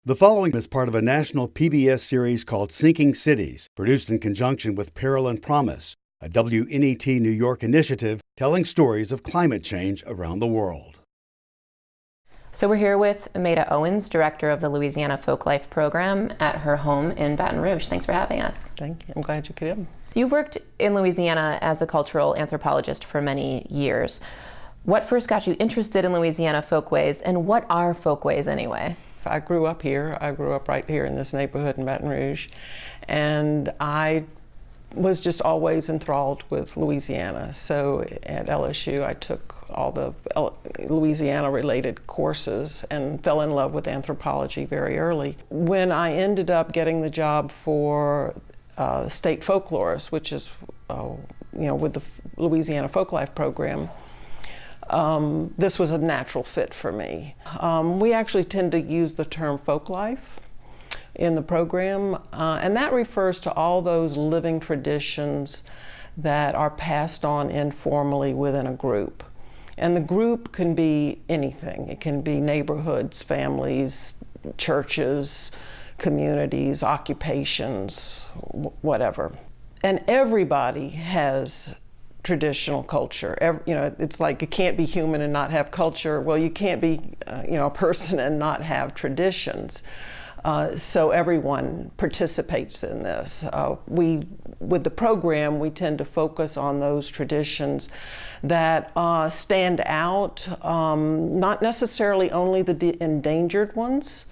The following is part of a national PBS series called Sinking Cities, produced in conjunction with Peril and Promise, a WNET New York initiative telling stories of climate change around the world. So we're here with Maida Owens, director of the Louisiana Folklife Program at her home in Baton Rouge. Thanks for having us. Thank you. I'm glad you could come. You've worked in Louisiana as a cultural anthropologist for many years. What first got you interested in Louisiana folkways, and what are folkways anyway? I grew up here. I grew up right here in this neighborhood in Baton Rouge, and I was just always enthralled with Louisiana. So at LSU, I took all the Louisiana-related courses and fell in love with anthropology very early. When I ended up getting the job for state folklorist, which is, with the Louisiana Folklife Program, this was a natural fit for me. We actually tend to use the term folklife in the program, and that refers to all those living traditions that are passed on informally within a group. And the group can be anything. It can be neighborhoods, families, churches, communities, occupations, whatever. And everybody has traditional culture. It's like you can't be human and not have culture. Well, you can't be, a person and not have traditions. So everyone participates in this. With the program, we tend to focus on those traditions that stand out, not necessarily only the endangered ones,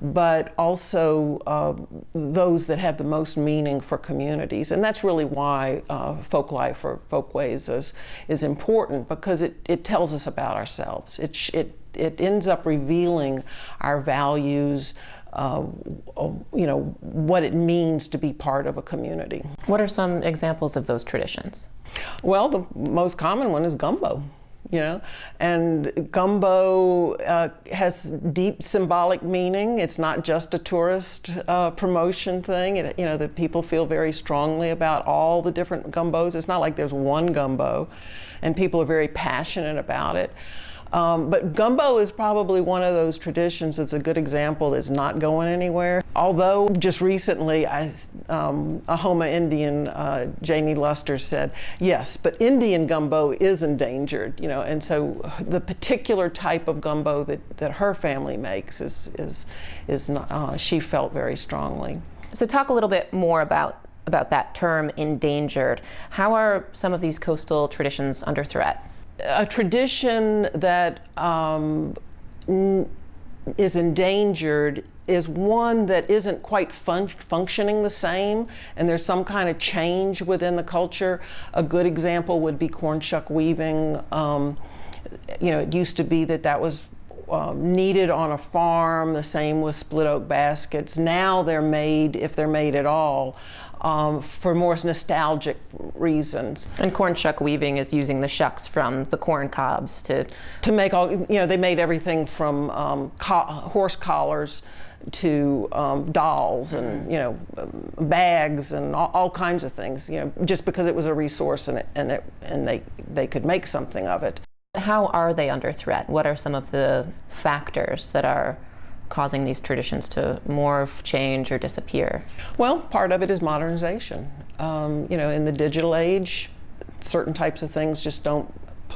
but also those that have the most meaning for communities. And that's really why folklife or folkways is important, because it tells us about ourselves. It ends up revealing our values, what it means to be part of a community. What are some examples of those traditions? Well, the most common one is gumbo. And gumbo has deep symbolic meaning. It's not just a tourist promotion thing. The people feel very strongly about all the different gumbos. It's not like there's one gumbo, and people are very passionate about it. But gumbo is probably one of those traditions that's a good example that's not going anywhere. Although just recently, a Houma Indian, Janie Luster, said, yes, but Indian gumbo is endangered, and so the particular type of gumbo that her family makes is not, she felt very strongly. So talk a little bit more about that term, endangered. How are some of these coastal traditions under threat? A tradition that is endangered is one that isn't quite functioning the same, and there's some kind of change within the culture. A good example would be corn shuck weaving. It used to be that was needed on a farm. The same with split oak baskets. Now they're made, if they're made at all, for more nostalgic reasons. And corn shuck weaving is using the shucks from the corn cobs to make all, they made everything from horse collars to dolls and, bags and all kinds of things, just because it was a resource and they could make something of it. How are they under threat? What are some of the factors that are causing these traditions to morph, change, or disappear? Well, part of it is modernization. In the digital age, certain types of things just don't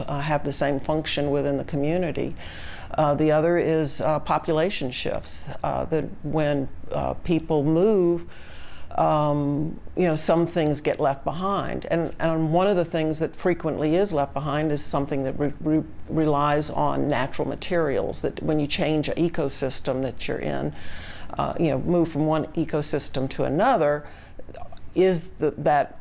have the same function within the community. The other is population shifts. That when people move, some things get left behind. And one of the things that frequently is left behind is something that relies on natural materials, that when you change an ecosystem that you're in, move from one ecosystem to another, is that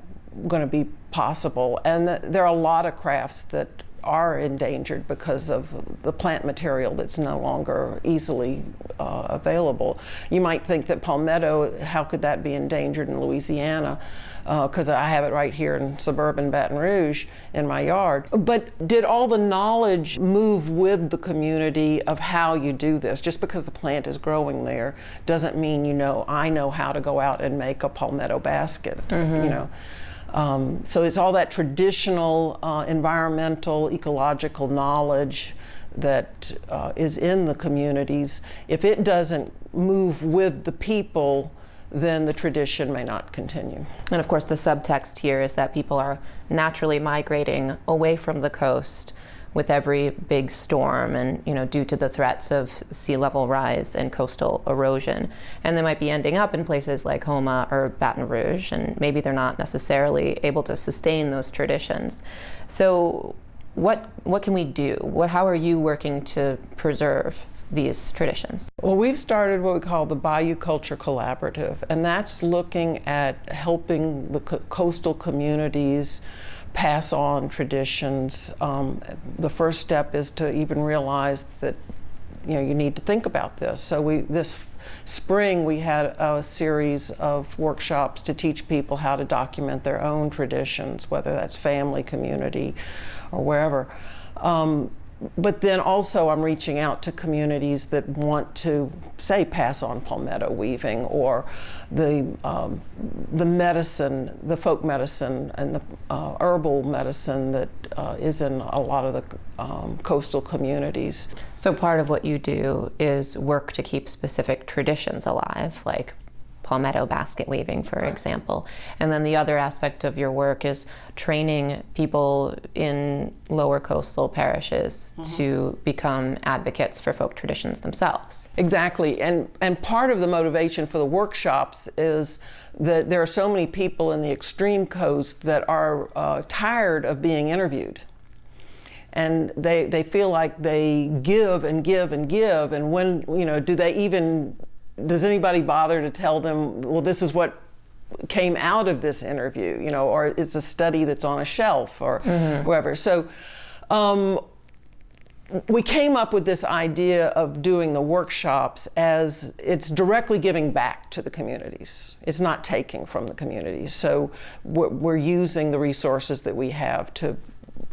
going to be possible? And there are a lot of crafts that are endangered because of the plant material that's no longer easily available. You might think that palmetto, how could that be endangered in Louisiana? Because I have it right here in suburban Baton Rouge in my yard. But did all the knowledge move with the community of how you do this? Just because the plant is growing there doesn't mean I know how to go out and make a palmetto basket. Mm-hmm. So it's all that traditional environmental, ecological knowledge that is in the communities, if it doesn't move with the people, then the tradition may not continue. And of course, the subtext here is that people are naturally migrating away from the coast with every big storm and, due to the threats of sea level rise and coastal erosion. And they might be ending up in places like Houma or Baton Rouge, and maybe they're not necessarily able to sustain those traditions. So what can we do? How are you working to preserve these traditions? Well, we've started what we call the Bayou Culture Collaborative, and that's looking at helping the coastal communities pass on traditions. The first step is to even realize that you need to think about this. So this spring we had a series of workshops to teach people how to document their own traditions, whether that's family, community, or wherever. But then also I'm reaching out to communities that want to, say, pass on palmetto weaving or the medicine, the folk medicine and the herbal medicine that is in a lot of the coastal communities. So part of what you do is work to keep specific traditions alive, like palmetto basket weaving, for example. And then the other aspect of your work is training people in lower coastal parishes to become advocates for folk traditions themselves. Exactly, and part of the motivation for the workshops is that there are so many people in the extreme coast that are tired of being interviewed. And they feel like they give and give and give, and when, does anybody bother to tell them, well, this is what came out of this interview, or it's a study that's on a shelf or wherever. So we came up with this idea of doing the workshops as it's directly giving back to the communities. It's not taking from the communities. So we're using the resources that we have to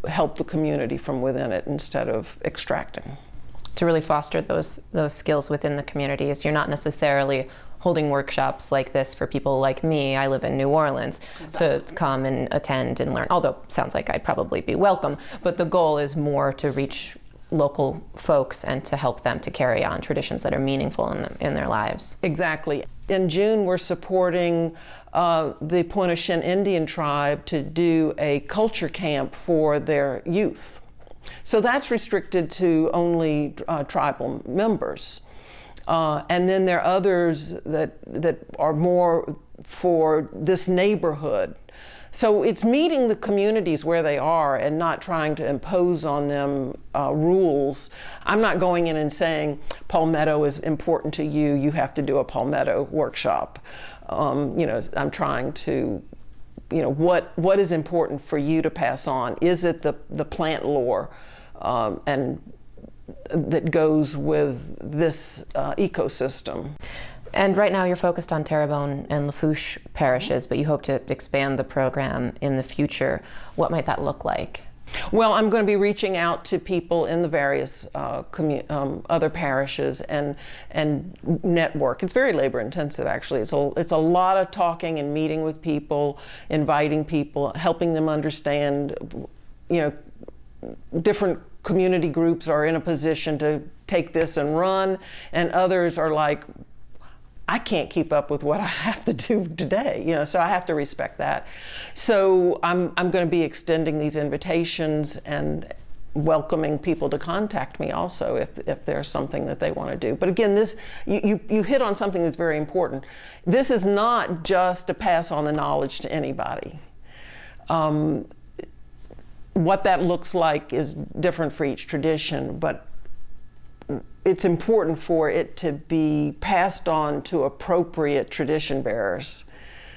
help the community from within it instead of extracting. To really foster those skills within the communities. You're not necessarily holding workshops like this for people like me, I live in New Orleans, to come and attend and learn, although it sounds like I'd probably be welcome, but the goal is more to reach local folks and to help them to carry on traditions that are meaningful in their lives. Exactly. In June, we're supporting the Pointe-au-Chien Indian tribe to do a culture camp for their youth. So that's restricted to only tribal members. And then there are others that are more for this neighborhood. So it's meeting the communities where they are and not trying to impose on them rules. I'm not going in and saying palmetto is important to you, you have to do a palmetto workshop. I'm trying to what is important for you to pass on? Is it the plant lore and that goes with this ecosystem? And right now you're focused on Terrebonne and Lafourche parishes, but you hope to expand the program in the future. What might that look like? Well, I'm going to be reaching out to people in the various other parishes and network. It's very labor intensive, actually. It's a lot of talking and meeting with people, inviting people, helping them understand, different community groups are in a position to take this and run, and others are like, I can't keep up with what I have to do today, so I have to respect that. So I'm going to be extending these invitations and welcoming people to contact me also if there's something that they want to do. But again, you hit on something that's very important. This is not just to pass on the knowledge to anybody. What that looks like is different for each tradition, but it's important for it to be passed on to appropriate tradition bearers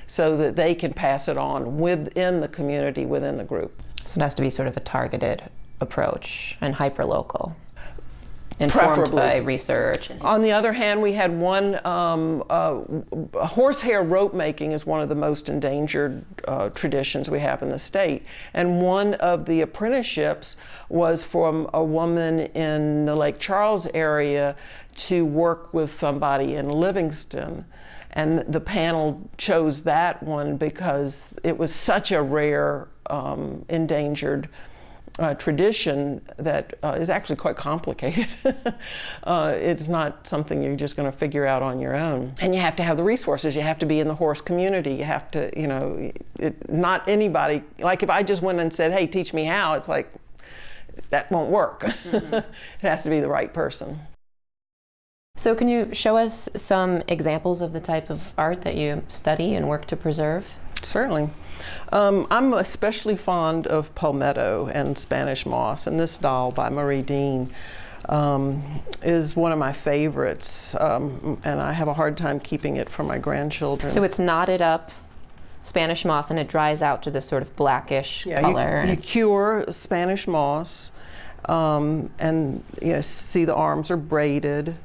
so that they can pass it on within the community, within the group. So it has to be sort of a targeted approach and hyper-local, informed by research. On the other hand, we had one, horsehair rope making is one of the most endangered traditions we have in the state. And one of the apprenticeships was from a woman in the Lake Charles area to work with somebody in Livingston. And the panel chose that one because it was such a rare, endangered tradition that is actually quite complicated. It's not something you're just going to figure out on your own. And you have to have the resources. You have to be in the horse community. You have to, not anybody, like if I just went and said, hey, teach me how, it's like, that won't work. Mm-hmm. It has to be the right person. So can you show us some examples of the type of art that you study and work to preserve? Certainly. I'm especially fond of palmetto and Spanish moss, and this doll by Marie Dean is one of my favorites, and I have a hard time keeping it for my grandchildren. So it's knotted up Spanish moss and it dries out to this sort of blackish color. You cure Spanish moss, and see the arms are braided.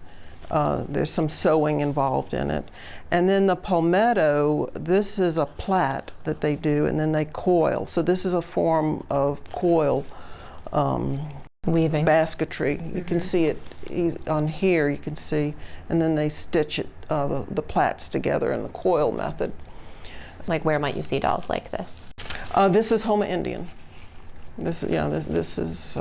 There's some sewing involved in it. And then the palmetto, this is a plait that they do, and then they coil. So this is a form of coil weaving, basketry. Mm-hmm. You can see it on here, you can see, and then they stitch it, the plaits together in the coil method. Like where might you see dolls like this? This is Houma Indian. This is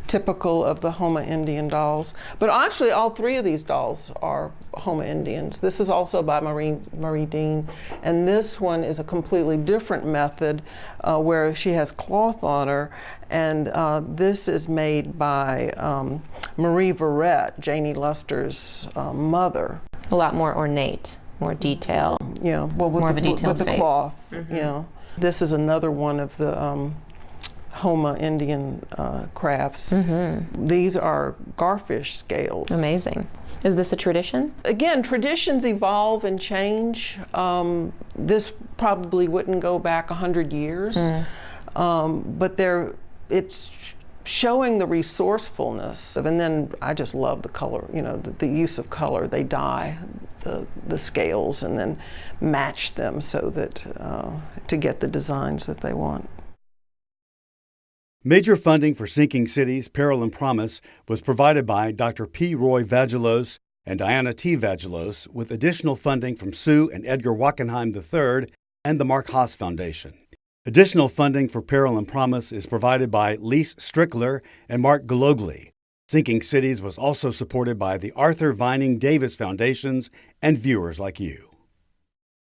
typical of the Houma Indian dolls. But actually, all three of these dolls are Houma Indians. This is also by Marie Dean, and this one is a completely different method where she has cloth on her, and this is made by Marie Verrett, Janie Luster's mother. A lot more ornate, more detail. Yeah, well, with more of a detailed with the face. cloth. Mm-hmm. Yeah, this is another one of the Houma Indian crafts. Mm-hmm. These are garfish scales. Amazing. Is this a tradition? Again, traditions evolve and change. This probably wouldn't go back 100 years, but it's showing the resourcefulness. And then I just love the color, the use of color. They dye the scales and then match them so that to get the designs that they want. Major funding for Sinking Cities, Peril and Promise was provided by Dr. P. Roy Vagelos and Diana T. Vagelos, with additional funding from Sue and Edgar Wachenheim III and the Marc Haas Foundation. Additional funding for Peril and Promise is provided by Lise Strickler and Marc Gallogly. Sinking Cities was also supported by the Arthur Vining Davis Foundations and viewers like you.